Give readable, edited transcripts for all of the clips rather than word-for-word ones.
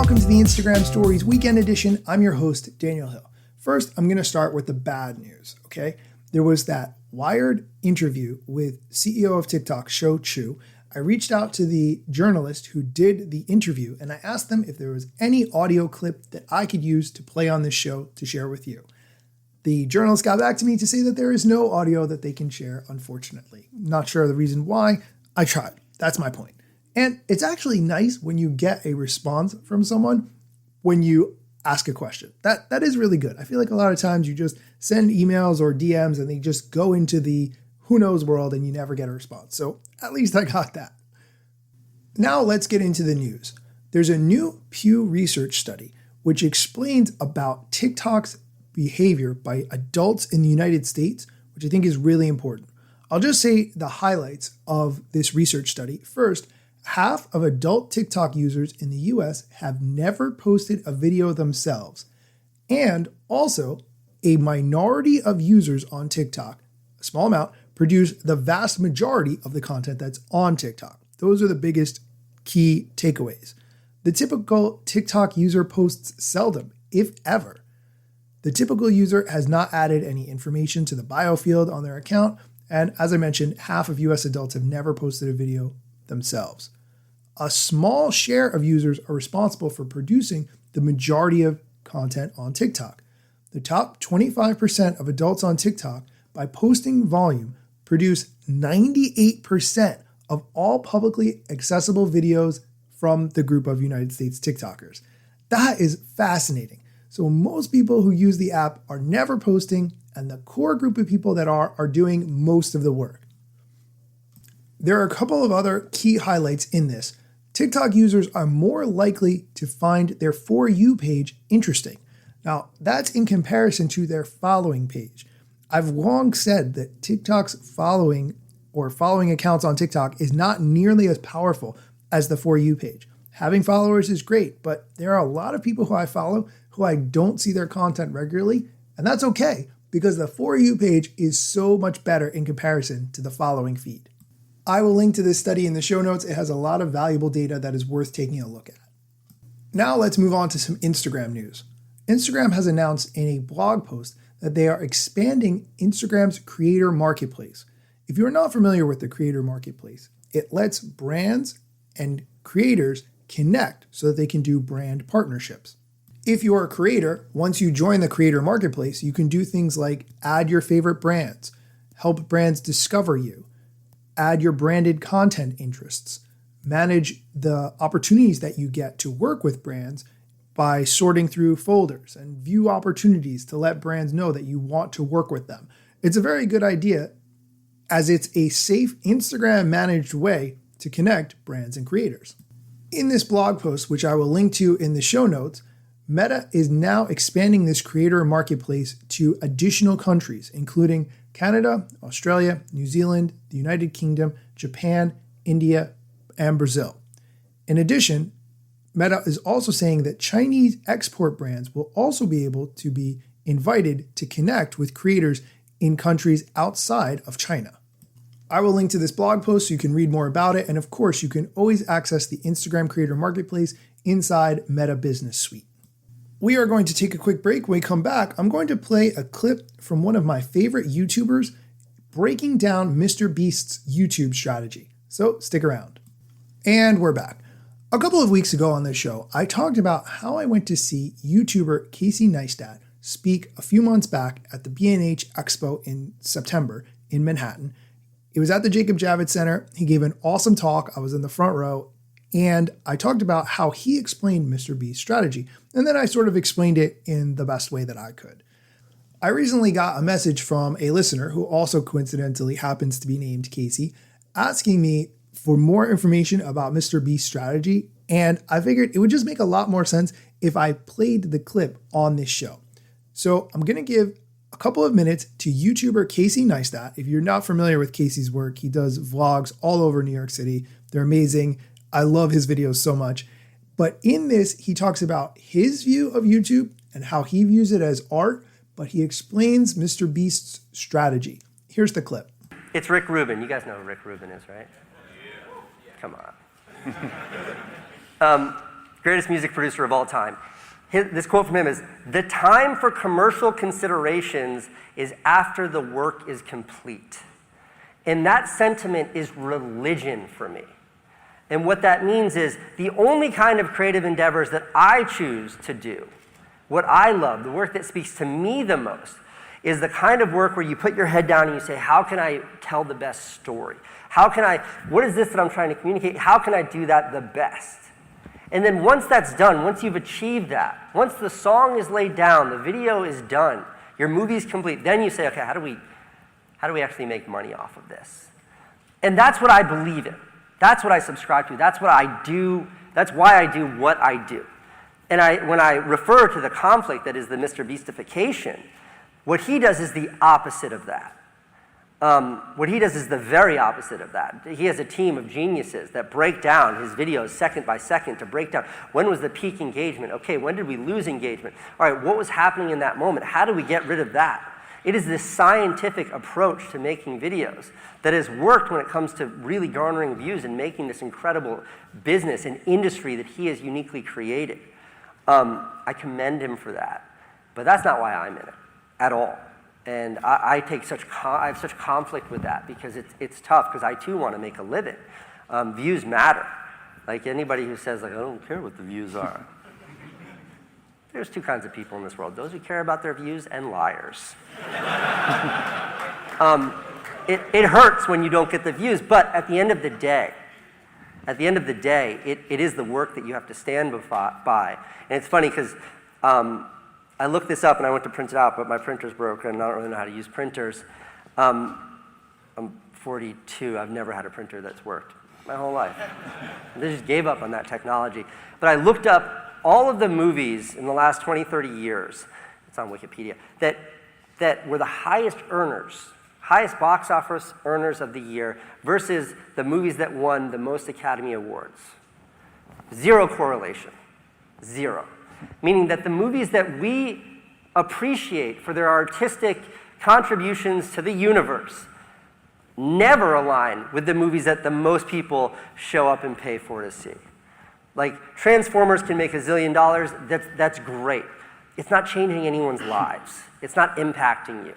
welcome to the Instagram Stories Weekend Edition. I'm your host, Daniel Hill. First, I'm going to start with the bad news, okay? There was that Wired interview with CEO of TikTok, Shou Chew. I reached out to the journalist who did the interview, and I asked them if there was any audio clip that I could use to play on this show to share with you. The journalist got back to me to say that there is no audio that they can share, unfortunately. Not sure the reason why. I tried. That's my point. And it's actually nice when you get a response from someone when you ask a question. That is really good. I feel like a lot of times you just send emails or DMs and they just go into the who knows world and you never get a response. So at least I got that. Now let's get into the news. There's a new Pew Research study which explains about TikTok's behavior by adults in the United States, which I think is really important. I'll just say the highlights of this research study. First, half of adult TikTok users in the US have never posted a video themselves. And also, a minority of users on TikTok, a small amount, produce the vast majority of the content that's on TikTok. Those are the biggest key takeaways. The typical TikTok user posts seldom, if ever. The typical user has not added any information to the bio field on their account, and as I mentioned, half of US adults have never posted a video themselves. A small share of users are responsible for producing the majority of content on TikTok. The top 25% of adults on TikTok, by posting volume, produce 98% of all publicly accessible videos from the group of United States TikTokers. That is fascinating. So most people who use the app are never posting, and the core group of people that are doing most of the work. There are a couple of other key highlights in this. TikTok users are more likely to find their For You page interesting. Now, that's in comparison to their following page. I've long said that TikTok's following accounts on TikTok is not nearly as powerful as the For You page. Having followers is great, but there are a lot of people who I follow who I don't see their content regularly, and that's okay because the For You page is so much better in comparison to the following feed. I will link to this study in the show notes. It has a lot of valuable data that is worth taking a look at. Now let's move on to some Instagram news. Instagram has announced in a blog post that they are expanding Instagram's creator marketplace. If you're not familiar with the creator marketplace, it lets brands and creators connect so that they can do brand partnerships. If you're a creator, once you join the creator marketplace, you can do things like add your favorite brands, help brands discover you, add your branded content interests, manage the opportunities that you get to work with brands by sorting through folders, and view opportunities to let brands know that you want to work with them. It's a very good idea as it's a safe Instagram managed way to connect brands and creators. In this blog post, which I will link to in the show notes, Meta is now expanding this creator marketplace to additional countries, including Canada, Australia, New Zealand, the United Kingdom, Japan, India, and Brazil. In addition, Meta is also saying that Chinese export brands will also be able to be invited to connect with creators in countries outside of China. I will link to this blog post so you can read more about it, and of course, you can always access the Instagram Creator Marketplace inside Meta Business Suite. We are going to take a quick break. When we come back, I'm going to play a clip from one of my favorite YouTubers breaking down Mr. Beast's YouTube strategy. So stick around. And we're back. A couple of weeks ago on this show, I talked about how I went to see YouTuber Casey Neistat speak a few months back at the B&H Expo in September in Manhattan. It was at the Jacob Javits Center. He gave an awesome talk. I was in the front row. And I talked about how he explained Mr. Beast's strategy. And then I sort of explained it in the best way that I could. I recently got a message from a listener who also coincidentally happens to be named Casey, asking me for more information about Mr. Beast's strategy. And I figured it would just make a lot more sense if I played the clip on this show. So I'm going to give a couple of minutes to YouTuber Casey Neistat. If you're not familiar with Casey's work, he does vlogs all over New York City. They're amazing. I love his videos so much. But in this, he talks about his view of YouTube and how he views it as art, but he explains Mr. Beast's strategy. Here's the clip. It's Rick Rubin. You guys know who Rick Rubin is, right? Come on. greatest music producer of all time. This quote from him is, "The time for commercial considerations is after the work is complete." And that sentiment is religion for me. And what that means is the only kind of creative endeavors that I choose to do, what I love, the work that speaks to me the most, is the kind of work where you put your head down and you say, how can I tell the best story? What is this that I'm trying to communicate? How can I do that the best? And then once that's done, once you've achieved that, once the song is laid down, the video is done, your movie's complete, then you say, okay, how do we actually make money off of this? And that's what I believe in. That's what I subscribe to. That's what I do. That's why I do what I do. And when I refer to the conflict that is the Mr. Beastification, what he does is the opposite of that. What he does is the very opposite of that. He has a team of geniuses that break down his videos second by second to break down when was the peak engagement? Okay, when did we lose engagement? All right, what was happening in that moment? How do we get rid of that? It is this scientific approach to making videos that has worked when it comes to really garnering views and making this incredible business and industry that he has uniquely created. I commend him for that. But that's not why I'm in it at all. And I have such conflict with that because it's tough because I too want to make a living. Views matter. Like anybody who says, like, I don't care what the views are. There's two kinds of people in this world, those who care about their views and liars. It hurts when you don't get the views, but at the end of the day, it is the work that you have to stand by. And it's funny because I looked this up and I went to print it out, but my printer's broken and I don't really know how to use printers. I'm 42. I've never had a printer that's worked my whole life. I just gave up on that technology. But I looked up all of the movies in the last 20, 30 years, it's on Wikipedia, that were the highest box office earners of the year versus the movies that won the most Academy Awards. Zero correlation. Zero. Meaning that the movies that we appreciate for their artistic contributions to the universe never align with the movies that the most people show up and pay for to see. Like, Transformers can make $1 zillion, that's great. It's not changing anyone's lives. It's not impacting you.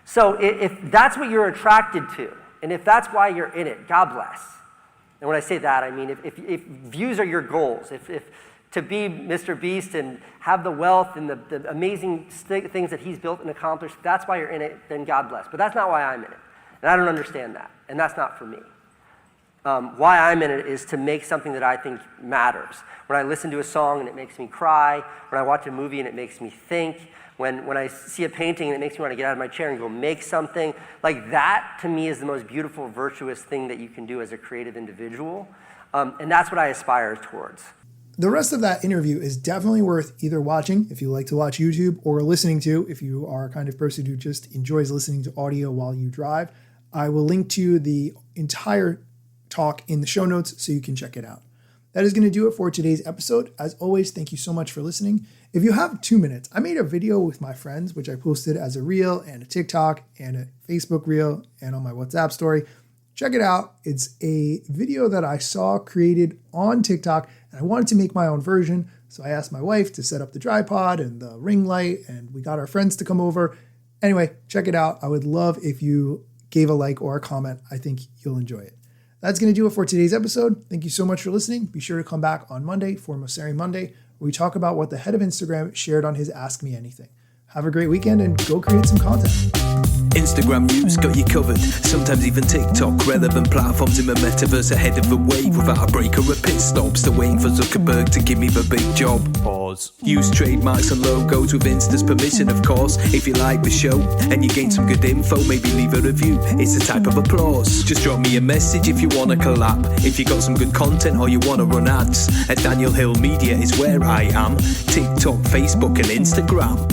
So if that's what you're attracted to, and if that's why you're in it, God bless. And when I say that, I mean if views are your goals, if to be Mr. Beast and have the wealth and the amazing things that he's built and accomplished, that's why you're in it, then God bless. But that's not why I'm in it. And I don't understand that. And that's not for me. Why I'm in it is to make something that I think matters. When I listen to a song and it makes me cry, when I watch a movie and it makes me think, when I see a painting and it makes me want to get out of my chair and go make something, like that to me is the most beautiful, virtuous thing that you can do as a creative individual. And that's what I aspire towards. The rest of that interview is definitely worth either watching if you like to watch YouTube or listening to if you are a kind of person who just enjoys listening to audio while you drive. I will link to the entire talk in the show notes so you can check it out. That is going to do it for today's episode. As always, thank you so much for listening. If you have 2 minutes, I made a video with my friends, which I posted as a reel and a TikTok and a Facebook reel and on my WhatsApp story. Check it out. It's a video that I saw created on TikTok and I wanted to make my own version. So I asked my wife to set up the tripod and the ring light and we got our friends to come over. Anyway, check it out. I would love if you gave a like or a comment. I think you'll enjoy it. That's going to do it for today's episode. Thank you so much for listening. Be sure to come back on Monday for Mosseri Monday, where we talk about what the head of Instagram shared on his Ask Me Anything. Have a great weekend and go create some content. Instagram news got you covered, sometimes even TikTok. Relevant platforms in the metaverse ahead of the wave without a break or a pit stop. Still waiting for Zuckerberg to give me the big job. Pause. Use trademarks and logos with Insta's permission, of course. If you like the show and you gain some good info, maybe leave a review. It's a type of applause. Just drop me a message if you want to collab. If you got some good content or you want to run ads, at Daniel Hill Media is where I am. TikTok, Facebook and Instagram.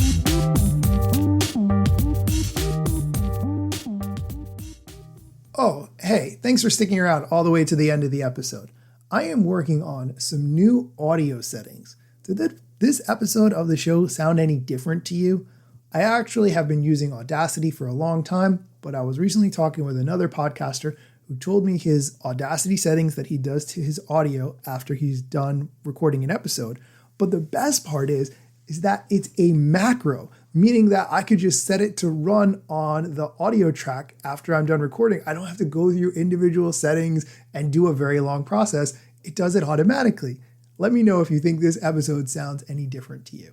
Oh, hey, thanks for sticking around all the way to the end of the episode. I am working on some new audio settings. Did this episode of the show sound any different to you? I actually have been using Audacity for a long time, but I was recently talking with another podcaster who who told me his Audacity settings that he does to his audio after he's done recording an episode. But the best part is that it's a macro, meaning that I could just set it to run on the audio track after I'm done recording. I don't have to go through individual settings and do a very long process. It does it automatically. Let me know if you think this episode sounds any different to you.